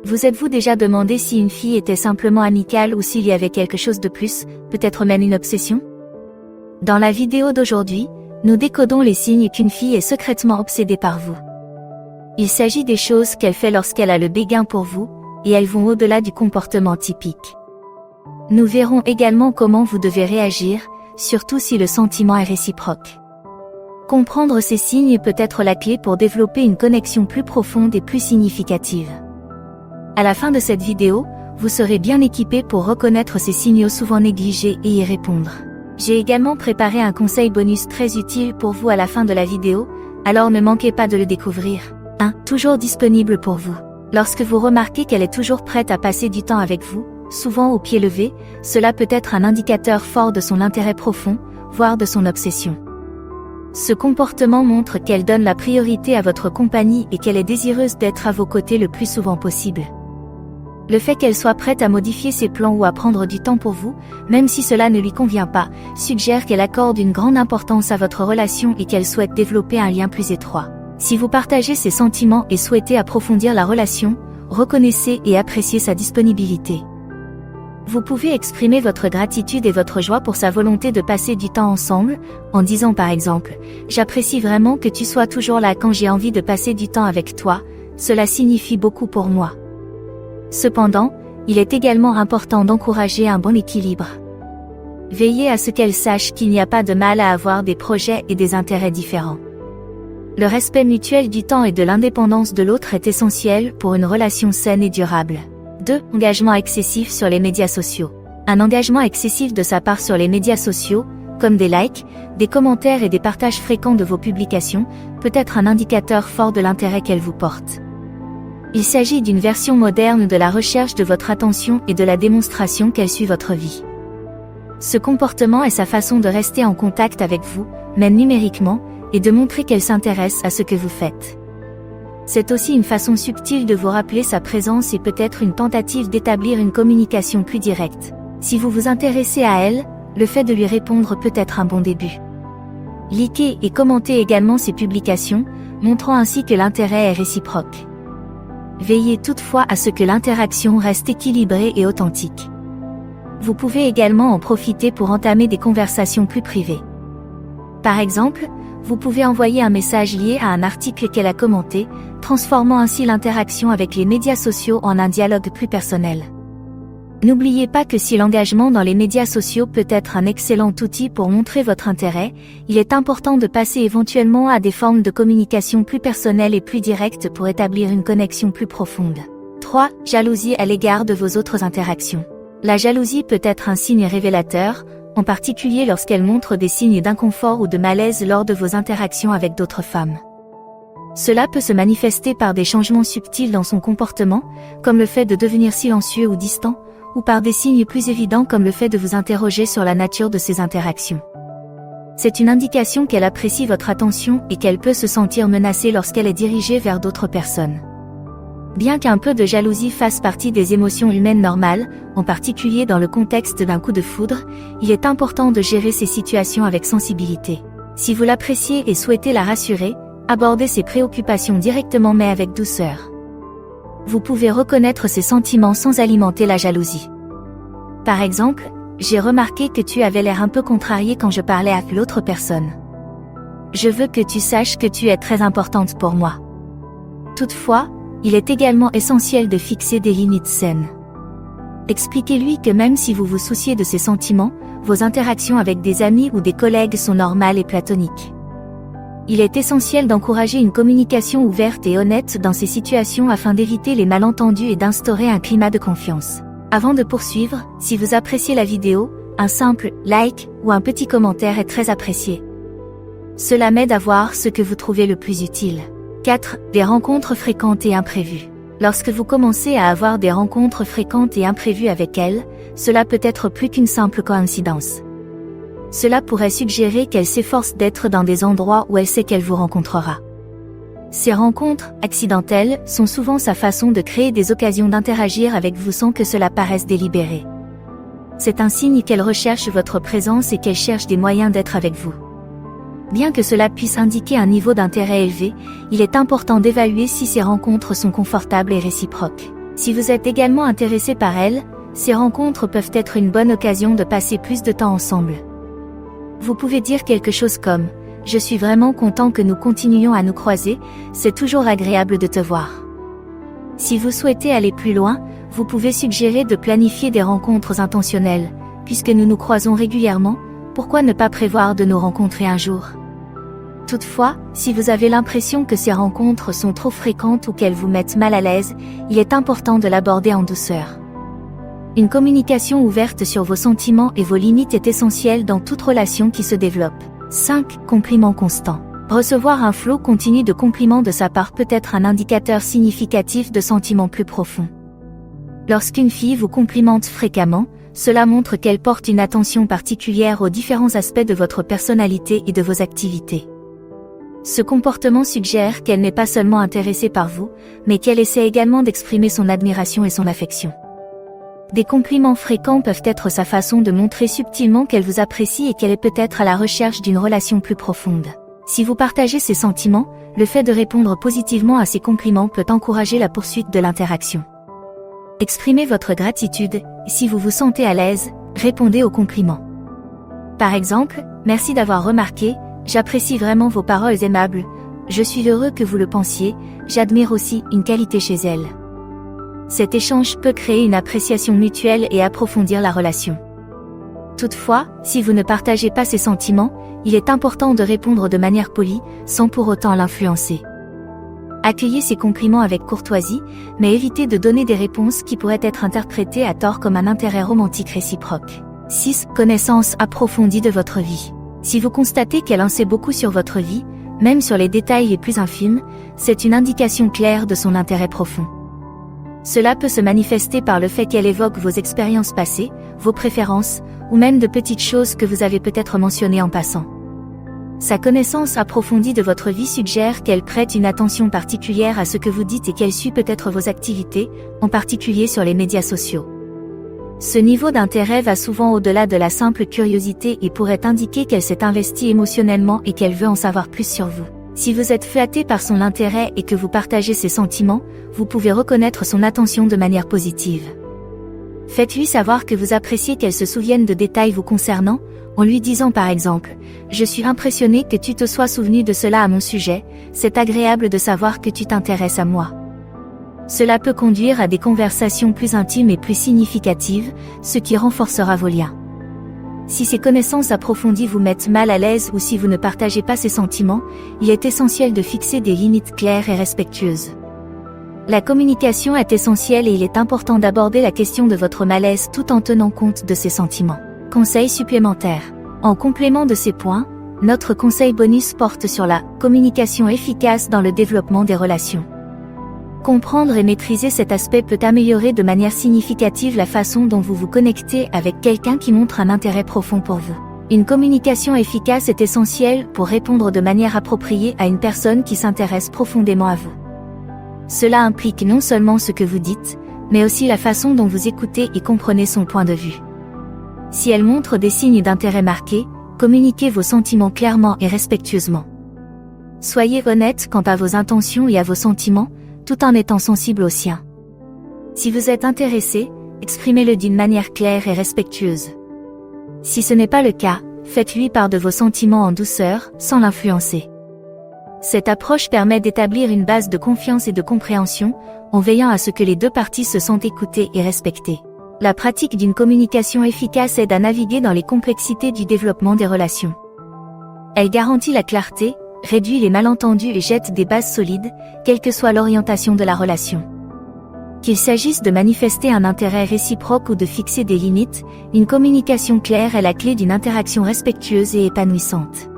Vous êtes-vous déjà demandé si une fille était simplement amicale ou s'il y avait quelque chose de plus, peut-être même une obsession? Dans la vidéo d'aujourd'hui, nous décodons les signes qu'une fille est secrètement obsédée par vous. Il s'agit des choses qu'elle fait lorsqu'elle a le béguin pour vous, et elles vont au-delà du comportement typique. Nous verrons également comment vous devez réagir, surtout si le sentiment est réciproque. Comprendre ces signes peut être la clé pour développer une connexion plus profonde et plus significative. À la fin de cette vidéo, vous serez bien équipé pour reconnaître ces signaux souvent négligés et y répondre. J'ai également préparé un conseil bonus très utile pour vous à la fin de la vidéo, alors ne manquez pas de le découvrir. 1. Toujours disponible pour vous. Lorsque vous remarquez qu'elle est toujours prête à passer du temps avec vous, souvent au pied levé, cela peut être un indicateur fort de son intérêt profond, voire de son obsession. Ce comportement montre qu'elle donne la priorité à votre compagnie et qu'elle est désireuse d'être à vos côtés le plus souvent possible. Le fait qu'elle soit prête à modifier ses plans ou à prendre du temps pour vous, même si cela ne lui convient pas, suggère qu'elle accorde une grande importance à votre relation et qu'elle souhaite développer un lien plus étroit. Si vous partagez ces sentiments et souhaitez approfondir la relation, reconnaissez et appréciez sa disponibilité. Vous pouvez exprimer votre gratitude et votre joie pour sa volonté de passer du temps ensemble, en disant par exemple « J'apprécie vraiment que tu sois toujours là quand j'ai envie de passer du temps avec toi, cela signifie beaucoup pour moi. » Cependant, il est également important d'encourager un bon équilibre. Veillez à ce qu'elle sache qu'il n'y a pas de mal à avoir des projets et des intérêts différents. Le respect mutuel du temps et de l'indépendance de l'autre est essentiel pour une relation saine et durable. 2. Engagement excessif sur les médias sociaux. Un engagement excessif de sa part sur les médias sociaux, comme des likes, des commentaires et des partages fréquents de vos publications, peut être un indicateur fort de l'intérêt qu'elle vous porte. Il s'agit d'une version moderne de la recherche de votre attention et de la démonstration qu'elle suit votre vie. Ce comportement est sa façon de rester en contact avec vous, même numériquement, et de montrer qu'elle s'intéresse à ce que vous faites. C'est aussi une façon subtile de vous rappeler sa présence et peut-être une tentative d'établir une communication plus directe. Si vous vous intéressez à elle, le fait de lui répondre peut être un bon début. Likez et commentez également ses publications, montrant ainsi que l'intérêt est réciproque. Veillez toutefois à ce que l'interaction reste équilibrée et authentique. Vous pouvez également en profiter pour entamer des conversations plus privées. Par exemple, vous pouvez envoyer un message lié à un article qu'elle a commenté, transformant ainsi l'interaction avec les médias sociaux en un dialogue plus personnel. N'oubliez pas que si l'engagement dans les médias sociaux peut être un excellent outil pour montrer votre intérêt, il est important de passer éventuellement à des formes de communication plus personnelles et plus directes pour établir une connexion plus profonde. 3. Jalousie à l'égard de vos autres interactions. La jalousie peut être un signe révélateur, en particulier lorsqu'elle montre des signes d'inconfort ou de malaise lors de vos interactions avec d'autres femmes. Cela peut se manifester par des changements subtils dans son comportement, comme le fait de devenir silencieux ou distant, ou par des signes plus évidents comme le fait de vous interroger sur la nature de ces interactions. C'est une indication qu'elle apprécie votre attention et qu'elle peut se sentir menacée lorsqu'elle est dirigée vers d'autres personnes. Bien qu'un peu de jalousie fasse partie des émotions humaines normales, en particulier dans le contexte d'un coup de foudre, il est important de gérer ces situations avec sensibilité. Si vous l'appréciez et souhaitez la rassurer, abordez ses préoccupations directement mais avec douceur. Vous pouvez reconnaître ses sentiments sans alimenter la jalousie. Par exemple, j'ai remarqué que tu avais l'air un peu contrarié quand je parlais à l'autre personne. Je veux que tu saches que tu es très importante pour moi. Toutefois, il est également essentiel de fixer des limites saines. Expliquez-lui que même si vous vous souciez de ses sentiments, vos interactions avec des amis ou des collègues sont normales et platoniques. Il est essentiel d'encourager une communication ouverte et honnête dans ces situations afin d'éviter les malentendus et d'instaurer un climat de confiance. Avant de poursuivre, si vous appréciez la vidéo, un simple like ou un petit commentaire est très apprécié. Cela m'aide à voir ce que vous trouvez le plus utile. 4. Des rencontres fréquentes et imprévues. Lorsque vous commencez à avoir des rencontres fréquentes et imprévues avec elle, cela peut être plus qu'une simple coïncidence. Cela pourrait suggérer qu'elle s'efforce d'être dans des endroits où elle sait qu'elle vous rencontrera. Ces rencontres, accidentelles, sont souvent sa façon de créer des occasions d'interagir avec vous sans que cela paraisse délibéré. C'est un signe qu'elle recherche votre présence et qu'elle cherche des moyens d'être avec vous. Bien que cela puisse indiquer un niveau d'intérêt élevé, il est important d'évaluer si ces rencontres sont confortables et réciproques. Si vous êtes également intéressé par elle, ces rencontres peuvent être une bonne occasion de passer plus de temps ensemble. Vous pouvez dire quelque chose comme « Je suis vraiment content que nous continuions à nous croiser, c'est toujours agréable de te voir ». Si vous souhaitez aller plus loin, vous pouvez suggérer de planifier des rencontres intentionnelles. Puisque nous nous croisons régulièrement, pourquoi ne pas prévoir de nous rencontrer un jour ? Toutefois, si vous avez l'impression que ces rencontres sont trop fréquentes ou qu'elles vous mettent mal à l'aise, il est important de l'aborder en douceur. Une communication ouverte sur vos sentiments et vos limites est essentielle dans toute relation qui se développe. 5. Compliments constants. Recevoir un flot continu de compliments de sa part peut être un indicateur significatif de sentiments plus profonds. Lorsqu'une fille vous complimente fréquemment, cela montre qu'elle porte une attention particulière aux différents aspects de votre personnalité et de vos activités. Ce comportement suggère qu'elle n'est pas seulement intéressée par vous, mais qu'elle essaie également d'exprimer son admiration et son affection. Des compliments fréquents peuvent être sa façon de montrer subtilement qu'elle vous apprécie et qu'elle est peut-être à la recherche d'une relation plus profonde. Si vous partagez ces sentiments, le fait de répondre positivement à ces compliments peut encourager la poursuite de l'interaction. Exprimez votre gratitude, et si vous vous sentez à l'aise, répondez aux compliments. Par exemple, merci d'avoir remarqué, j'apprécie vraiment vos paroles aimables, je suis heureux que vous le pensiez, j'admire aussi une qualité chez elle. Cet échange peut créer une appréciation mutuelle et approfondir la relation. Toutefois, si vous ne partagez pas ces sentiments, il est important de répondre de manière polie, sans pour autant l'influencer. Accueillez ces compliments avec courtoisie, mais évitez de donner des réponses qui pourraient être interprétées à tort comme un intérêt romantique réciproque. 6. Connaissance approfondie de votre vie. Si vous constatez qu'elle en sait beaucoup sur votre vie, même sur les détails les plus infimes, c'est une indication claire de son intérêt profond. Cela peut se manifester par le fait qu'elle évoque vos expériences passées, vos préférences, ou même de petites choses que vous avez peut-être mentionnées en passant. Sa connaissance approfondie de votre vie suggère qu'elle prête une attention particulière à ce que vous dites et qu'elle suit peut-être vos activités, en particulier sur les médias sociaux. Ce niveau d'intérêt va souvent au-delà de la simple curiosité et pourrait indiquer qu'elle s'est investie émotionnellement et qu'elle veut en savoir plus sur vous. Si vous êtes flatté par son intérêt et que vous partagez ses sentiments, vous pouvez reconnaître son attention de manière positive. Faites-lui savoir que vous appréciez qu'elle se souvienne de détails vous concernant, en lui disant par exemple « Je suis impressionné que tu te sois souvenu de cela à mon sujet, c'est agréable de savoir que tu t'intéresses à moi. » Cela peut conduire à des conversations plus intimes et plus significatives, ce qui renforcera vos liens. Si ces connaissances approfondies vous mettent mal à l'aise ou si vous ne partagez pas ces sentiments, il est essentiel de fixer des limites claires et respectueuses. La communication est essentielle et il est important d'aborder la question de votre malaise tout en tenant compte de ces sentiments. Conseils supplémentaires. En complément de ces points, notre conseil bonus porte sur la communication efficace dans le développement des relations. Comprendre et maîtriser cet aspect peut améliorer de manière significative la façon dont vous vous connectez avec quelqu'un qui montre un intérêt profond pour vous. Une communication efficace est essentielle pour répondre de manière appropriée à une personne qui s'intéresse profondément à vous. Cela implique non seulement ce que vous dites, mais aussi la façon dont vous écoutez et comprenez son point de vue. Si elle montre des signes d'intérêt marqués, communiquez vos sentiments clairement et respectueusement. Soyez honnête quant à vos intentions et à vos sentiments, tout en étant sensible aux siens. Si vous êtes intéressé, exprimez-le d'une manière claire et respectueuse. Si ce n'est pas le cas, faites-lui part de vos sentiments en douceur, sans l'influencer. Cette approche permet d'établir une base de confiance et de compréhension, en veillant à ce que les deux parties se sentent écoutées et respectées. La pratique d'une communication efficace aide à naviguer dans les complexités du développement des relations. Elle garantit la clarté, réduit les malentendus et jette des bases solides, quelle que soit l'orientation de la relation. Qu'il s'agisse de manifester un intérêt réciproque ou de fixer des limites, une communication claire est la clé d'une interaction respectueuse et épanouissante.